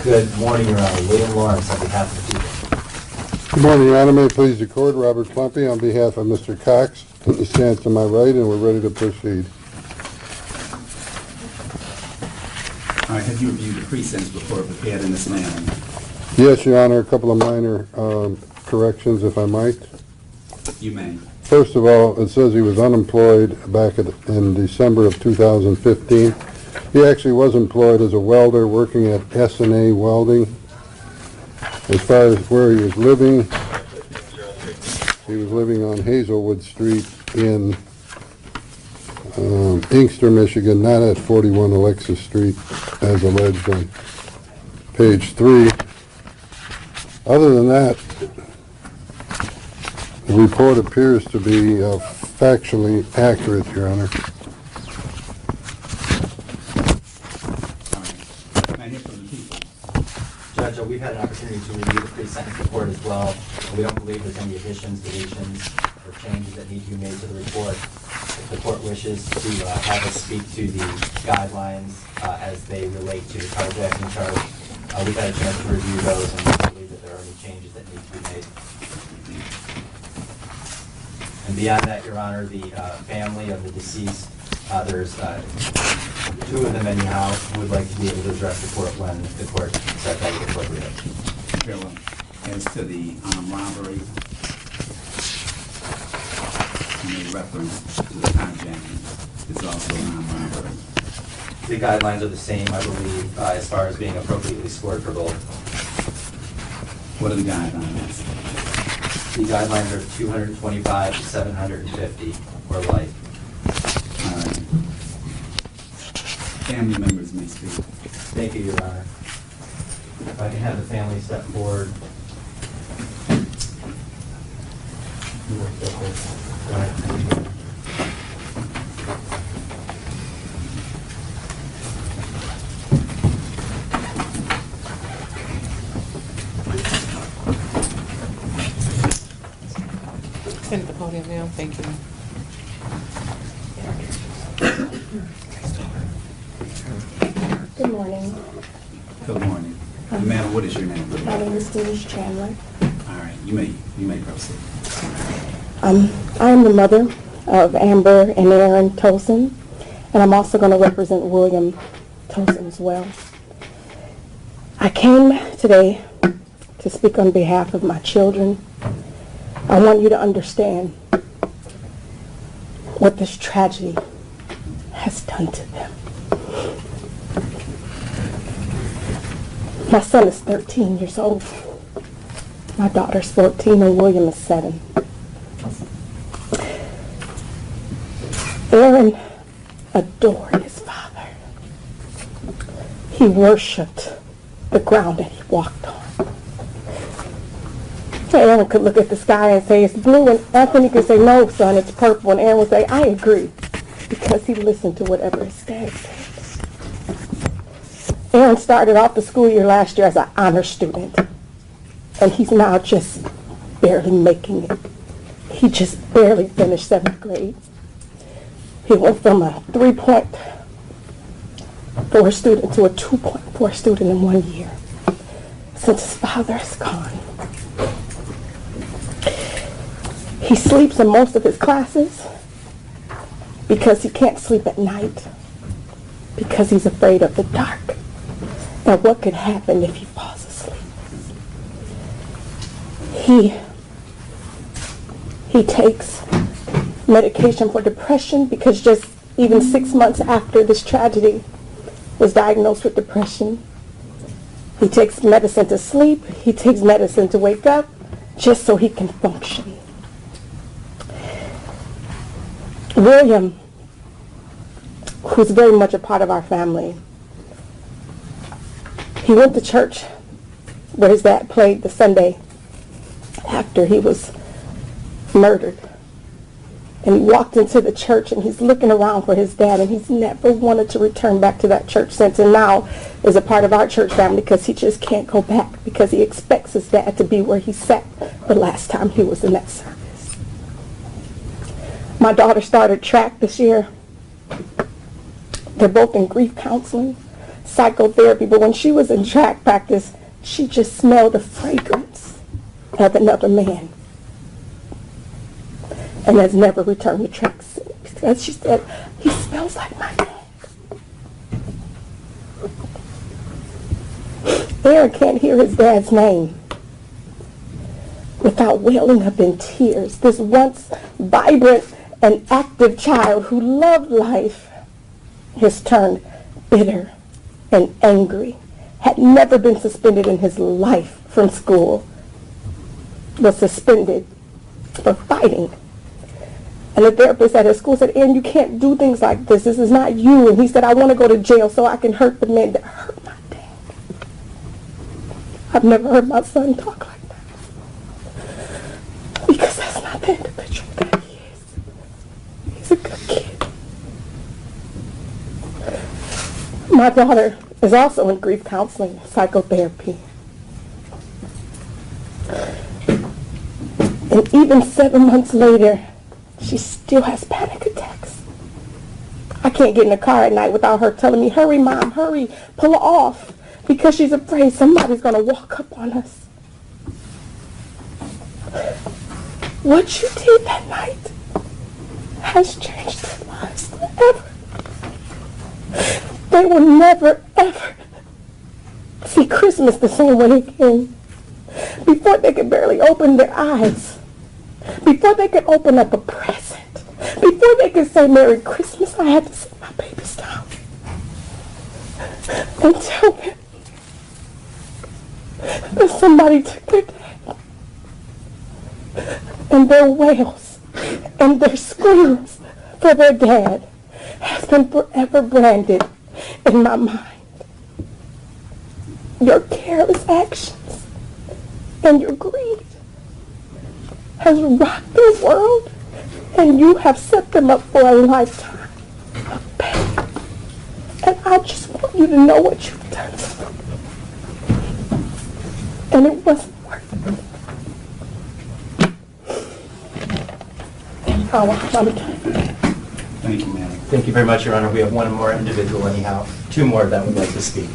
Good morning, Your Honor. William Lawrence on behalf of the people. Good morning, Your Honor. May it please the court, Robert Plumpy on behalf of Mr. Cox. He stands to my right and we're ready to proceed. All right, have you reviewed the pre-sentence report prepared in this manner? Yes, Your Honor, a couple of minor corrections, if I might. You may. First of all, it says he was unemployed back in December of 2015. He actually was employed as a welder working at S&A Welding. As far as where he was living on Hazelwood Street in Inkster, Michigan, not at 41 Alexis Street as alleged on page 3. Other than that, the report appears to be factually accurate, Your Honor. I hear from the people. Judge, we've had an opportunity to review the pre-sentence report as well. We don't believe there's any additions, deletions, or changes that need to be made to the report. If the court wishes to have us speak to the guidelines as they relate to the carjacking charge, we've had a chance to review those and we believe that there are any changes that need to be made. And beyond that, Your Honor, the family of the deceased, there's two of them anyhow who would like to be able to address the court when the court said that was appropriate. Very well. As to the robbery, you made reference to the carjacking. It's also non-robbery. The guidelines are the same, I believe, as far as being appropriately scored for both. What are the guidelines? The guidelines are 225 to 750 or life. All right. Family members may speak. Thank you, Your Honor. If I can have the family step forward. Go ahead. Stand at the podium now. Thank you. Good morning. Good morning. Madam, what is your name? My name is Denise Chandler. All right, you may proceed. I am the mother of Amber and Aaron Tolson, and I'm also going to represent William Tolson as well. I came today to speak on behalf of my children. I want you to understand what this tragedy has done to them. My son is 13 years old. My daughter's 14 and William is 7. Aaron adored his father. He worshipped the ground that he walked on. Aaron could look at the sky and say, it's blue, and Anthony could say, no, son, it's purple, and Aaron would say, I agree, because he listened to whatever his dad said. Aaron started off the school year last year as an honor student, and he's now just barely making it. He just barely finished 7th grade. He went from a 3.4 student to a 2.4 student in 1 year, since his father is gone. He sleeps in most of his classes because he can't sleep at night, because he's afraid of the dark and what could happen if he falls asleep. He takes medication for depression because just even 6 months after this tragedy was diagnosed with depression, he takes medicine to sleep, he takes medicine to wake up just so he can function. William, who's very much a part of our family, he went to church where his dad played the Sunday after he was murdered. And he walked into the church and he's looking around for his dad, and he's never wanted to return back to that church since, and now is a part of our church family because he just can't go back because he expects his dad to be where he sat the last time he was in that service. My daughter started track this year. They're both in grief counseling. psychotherapy, but when she was in track practice, she just smelled the fragrance of another man and has never returned to track since. Because she said, he smells like my dad. Aaron can't hear his dad's name without welling up in tears. This once vibrant and active child who loved life has turned bitter and angry, had never been suspended in his life from school, was suspended for fighting. And the therapist at his school said, Aaron, you can't do things like this. This is not you. And he said, I want to go to jail so I can hurt the men that hurt my dad. I've never heard my son talk like that. Because that's not the individual that he is. He's a good kid. My daughter is also in grief counseling, psychotherapy. And even 7 months later, she still has panic attacks. I can't get in the car at night without her telling me, hurry, Mom, hurry, pull off, because she's afraid somebody's going to walk up on us. What you did that night has changed their lives forever. They will never, ever see Christmas the same way again. Before they could barely open their eyes, before they could open up a present, before they could say Merry Christmas, I had to sit my babies down and tell them that somebody took their dad. And their wails and their screams for their dad has been forever branded in my mind. Your careless actions and your greed has rocked the world, and you have set them up for a lifetime of pain. And I just want you to know what you've done to them. And it wasn't worth it. I'm done. Thank you, ma'am. Thank you very much, Your Honor. We have one more individual anyhow, two more that would like to speak.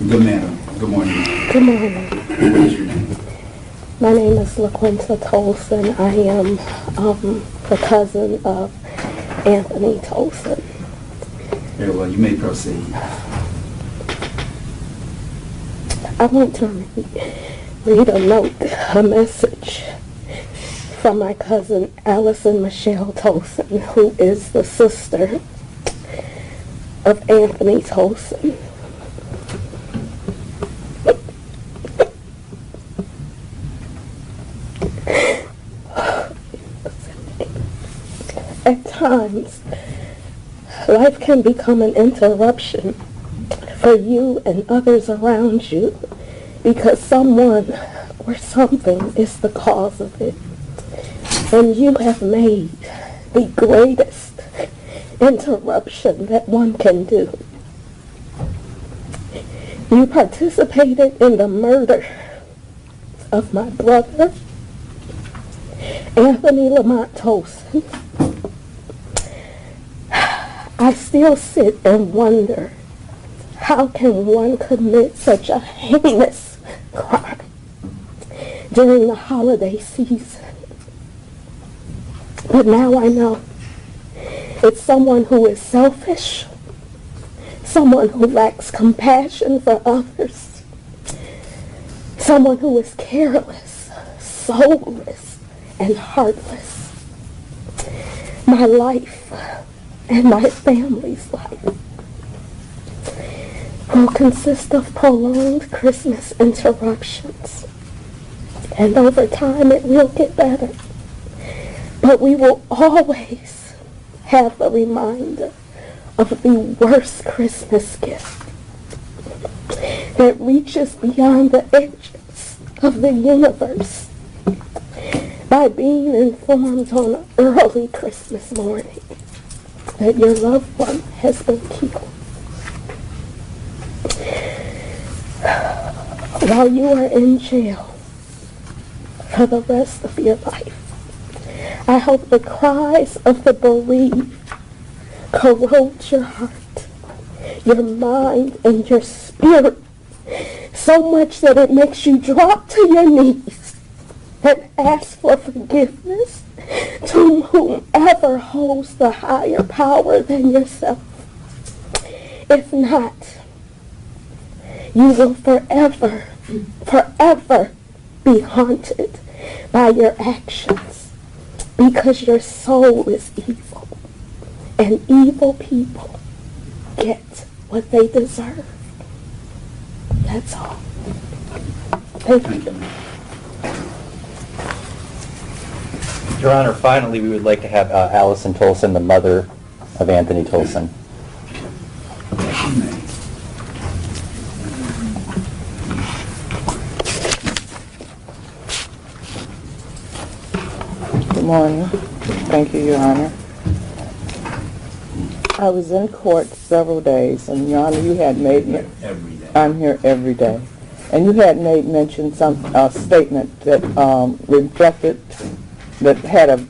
Good madam. Good morning. Good morning. What is your name? My name is LaQuinta Tolson. I am the cousin of Anthony Tolson. Very well. You may proceed. I want to read a note, a message from my cousin Allison Michelle Tolson, who is the sister of Anthony Tolson. At times, life can become an interruption for you and others around you because someone or something is the cause of it. And you have made the greatest interruption that one can do. You participated in the murder of my brother, Anthony Lamont Tolson. I still sit and wonder, how can one commit such a heinous crime during the holiday season? But now I know it's someone who is selfish, someone who lacks compassion for others, someone who is careless, soulless, and heartless. My life and my family's life will consist of prolonged Christmas interruptions. And over time it will get better. But we will always have the reminder of the worst Christmas gift that reaches beyond the edges of the universe by being informed on an early Christmas morning that your loved one has been killed. while you are in jail for the rest of your life, I hope the cries of the bereaved corrode your heart, your mind, and your spirit so much that it makes you drop to your knees and ask for forgiveness to whomever holds the higher power than yourself. If not, you will forever, forever be haunted by your actions because your soul is evil, and evil people get what they deserve. That's all. Thank you. Your Honor, finally, we would like to have Allison Tolson, the mother of Anthony Tolson. Good morning. Thank you, Your Honor. I was in court several days, and Your Honor, you had made me. Every day. I'm here every day, and you had made mention some statement that that had a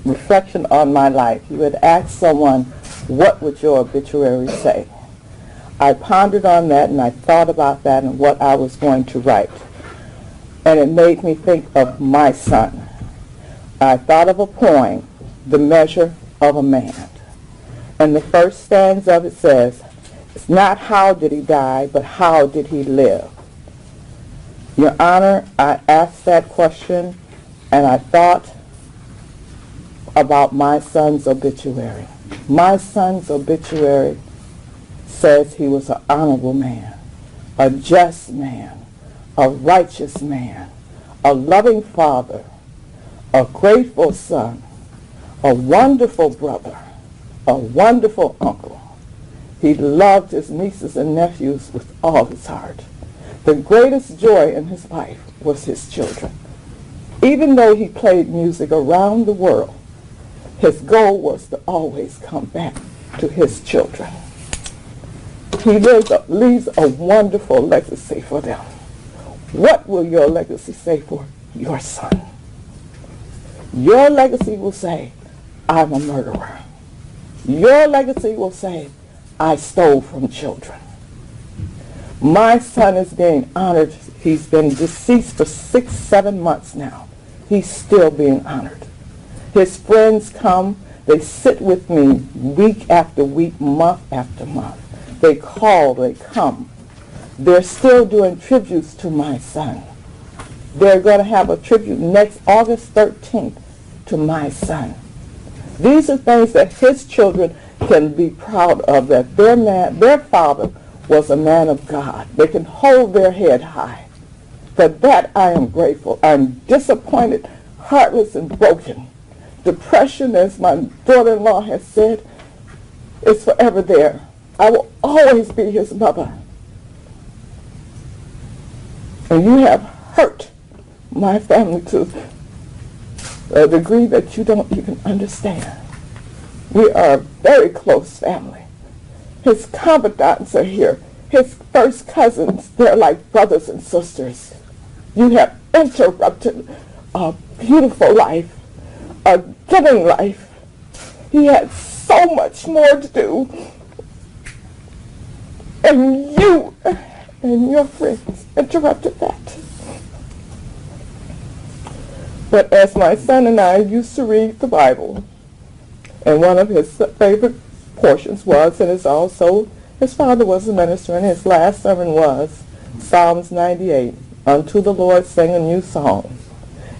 reflection on my life. You had asked someone, "What would your obituary say?" I pondered on that, and I thought about that and what I was going to write, and it made me think of my son. I thought of a poem, "The Measure of a Man." And the first stanza of it says, it's not how did he die, but how did he live? Your Honor, I asked that question, and I thought about my son's obituary. My son's obituary says he was an honorable man, a just man, a righteous man, a loving father, a grateful son, a wonderful brother, a wonderful uncle. He loved his nieces and nephews with all his heart. The greatest joy in his life was his children. Even though he played music around the world, his goal was to always come back to his children. He leaves a wonderful legacy for them. What will your legacy say for your son? Your legacy will say, I'm a murderer. Your legacy will say, I stole from children. My son is being honored. He's been deceased for 6-7 months now. He's still being honored. His friends come. They sit with me week after week, month after month. They call, they come. They're still doing tributes to my son. They're going to have a tribute next August 13th to my son. These are things that his children can be proud of, that their father was a man of God. They can hold their head high. For that I am grateful. I'm disappointed, heartless, and broken. Depression, as my daughter-in-law has said, is forever there. I will always be his mother. And you have hurt my family to a degree that you don't even understand. We are a very close family. His confidants are here. His first cousins, they're like brothers and sisters. You have interrupted a beautiful life, a giving life. He had so much more to do. And you and your friends interrupted that. But as my son and I used to read the Bible, and one of his favorite portions was, and it's also, his father was a minister, and his last sermon was Psalms 98, unto the Lord sing a new song.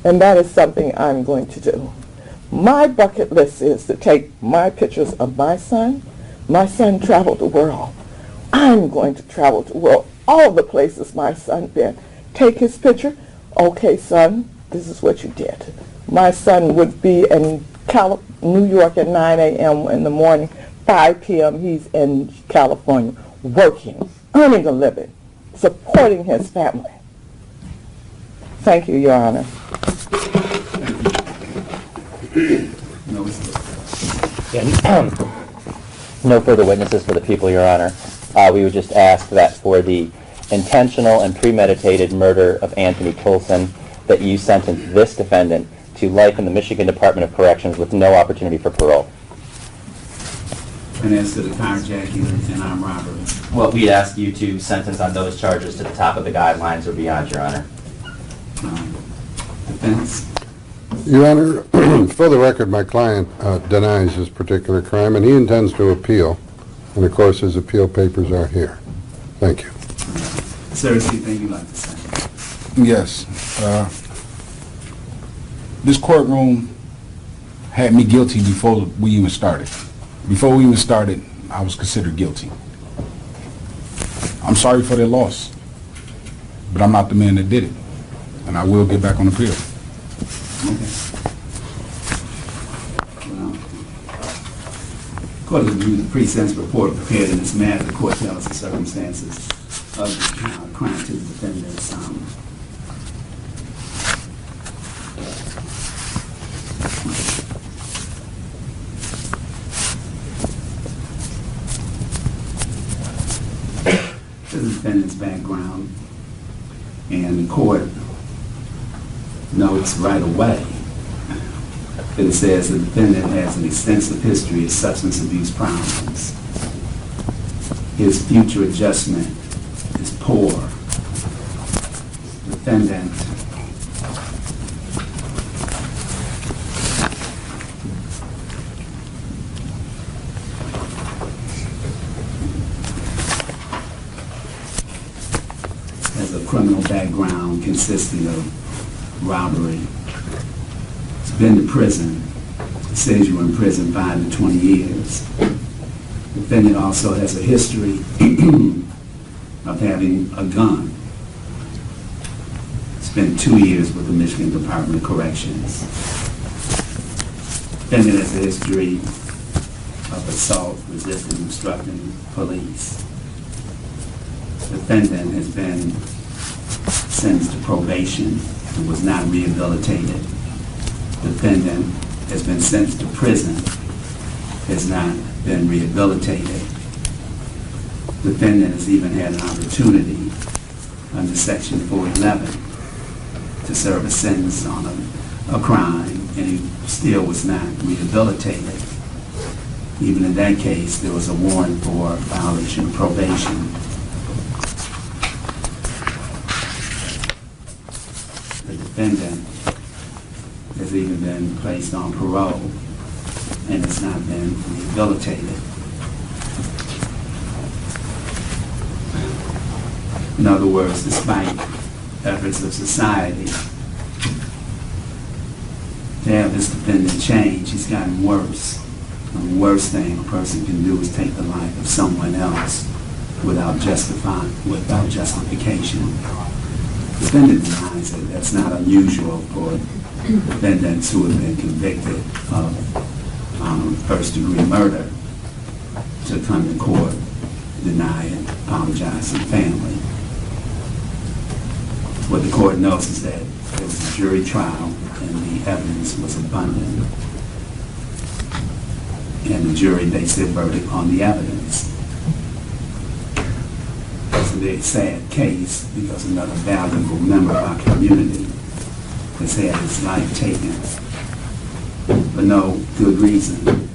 And that is something I'm going to do. My bucket list is to take my pictures of my son. My son traveled the world. I'm going to travel the world, all the places my son been. Take his picture. Okay, son, this is what you did. My son would be in New York at 9 a.m. in the morning. 5 p.m. he's in California working, earning a living, supporting his family. Thank you, Your Honor. No further witnesses for the people, Your Honor. We would just ask that for the intentional and premeditated murder of Anthony Tolson, that you sentence this defendant to life in the Michigan Department of Corrections with no opportunity for parole. And as to the carjacking and armed robbery, Well, we'd ask you to sentence on those charges to the top of the guidelines or beyond, Your Honor. defense, Your Honor, for the record, my client denies this particular crime, and he intends to appeal. And of course, his appeal papers are here. Thank you. sir, is there anything you'd like to say? Yes. This courtroom had me guilty before we even started. Before we even started, I was considered guilty. I'm sorry for their loss, but I'm not the man that did it, and I will get back on appeal. Okay. Well, according to the pre-sentence report prepared in this matter, the court tells the circumstances of the crime to the defendant's the defendant's background, and the court notes right away that it says the defendant has an extensive history of substance abuse problems. His future adjustment is poor. Defendant has a criminal background consisting of robbery. He's been to prison. It says you were in prison 5 to 20 years. The defendant also has a history of having a gun. Spent 2 years with the Michigan Department of Corrections. Defendant has a history of assault, resisting, obstructing police. Defendant has been sentenced to probation and was not rehabilitated. Defendant has been sentenced to prison, has not been rehabilitated. Defendant has even had an opportunity under Section 411 to serve a sentence on a crime, and he still was not rehabilitated. Even in that case, there was a warrant for violation of probation. The defendant has even been placed on parole and has not been rehabilitated. In other words, despite efforts of society to have this defendant change, he's gotten worse. And the worst thing a person can do is take the life of someone else without justification. The defendant denies it. That's not unusual for defendants who have been convicted of first-degree murder to come to court, deny it, apologize to the family. What the court knows is that there was a jury trial and the evidence was abundant. And the jury based their verdict on the evidence. It's a very sad case because another valuable member of our community has had his life taken for no good reason.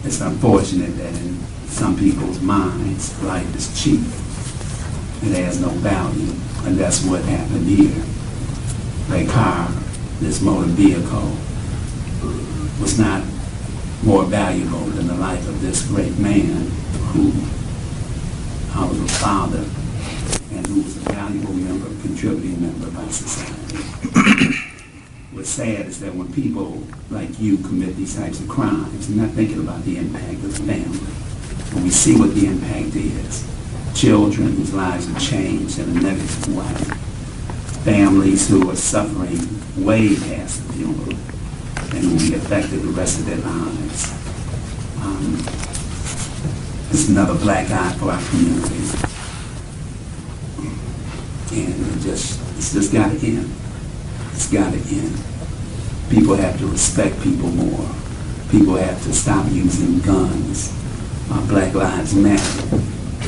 It's unfortunate that in some people's minds, life is cheap. It has no value, and that's what happened here. That car, this motor vehicle, was not more valuable than the life of this great man who was a father and who was a valuable member, contributing member of our society. What's sad is that when people like you commit these types of crimes, they're not thinking about the impact of the family. When we see what the impact is, children whose lives have changed in a negative way, families who are suffering way past the funeral, and will be affected the rest of their lives. It's another black eye for our community. And it's just got to end. It's got to end. People have to respect people more. People have to stop using guns Black Lives Matter,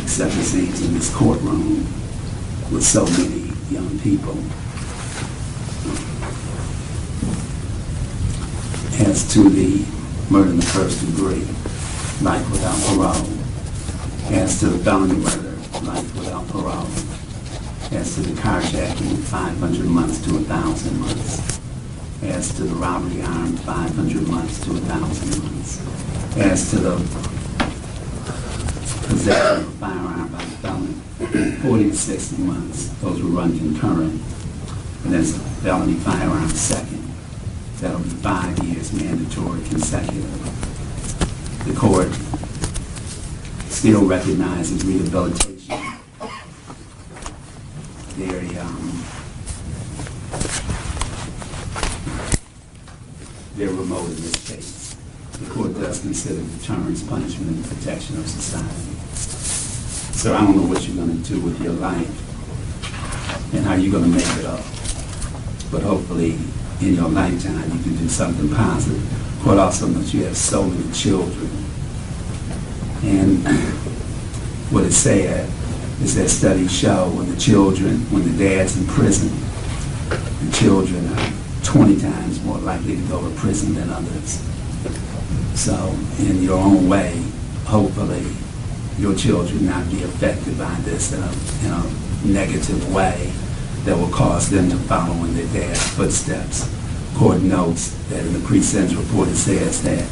except it seems in this courtroom with so many young people. As to the murder in the first degree, life without parole. As to the felony murder, life without parole. As to the carjacking, 500 months to 1,000 months. As to the robbery armed, 500 months to 1,000 months. As to the possession of a firearm by the felon, 40 to 60 months. Those will run concurrent. And as a felony firearm second, that'll be 5 years mandatory consecutive. The court still recognizes rehabilitation. They're remote in this case. The court does consider deterrence, punishment, and protection of society. So I don't know what you're going to do with your life and how you're going to make it up. But hopefully, in your lifetime, you can do something positive. The court also knows you have so many children. And what it said is that studies show when the dad's in prison, the children are 20 times more likely to go to prison than others. So in your own way, hopefully, your children not be affected by this in a negative way that will cause them to follow in their dad's footsteps. Court notes that in the pre-sentence report it says that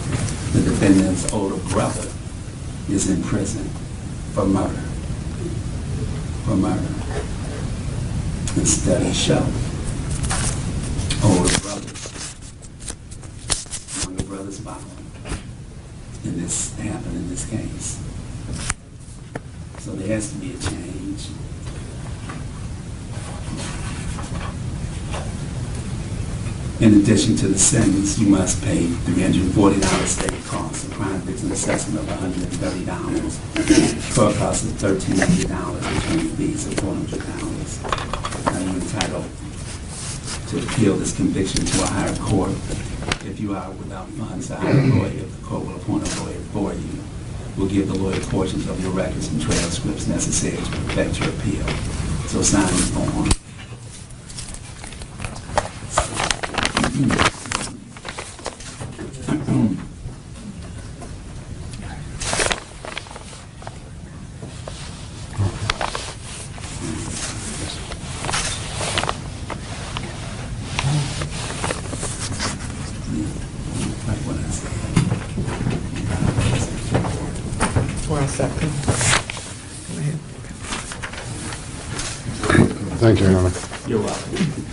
the defendant's older brother is in prison for murder. For murder. And studies show older brothers, younger brothers follow. And this happened in this case. So there has to be a change. In addition to the sentence, you must pay $340 state costs, a crime victim assessment of $130, court costs of $1,300, attorney fees of $400. Now you're entitled to appeal this conviction to a higher court. If you are without funds to hire a lawyer, the court will appoint a lawyer for you. Will give the lawyer portions of your records and transcripts necessary to perfect your appeal. So sign the form. One second. Go ahead. Thank you, Your Honor. You're welcome.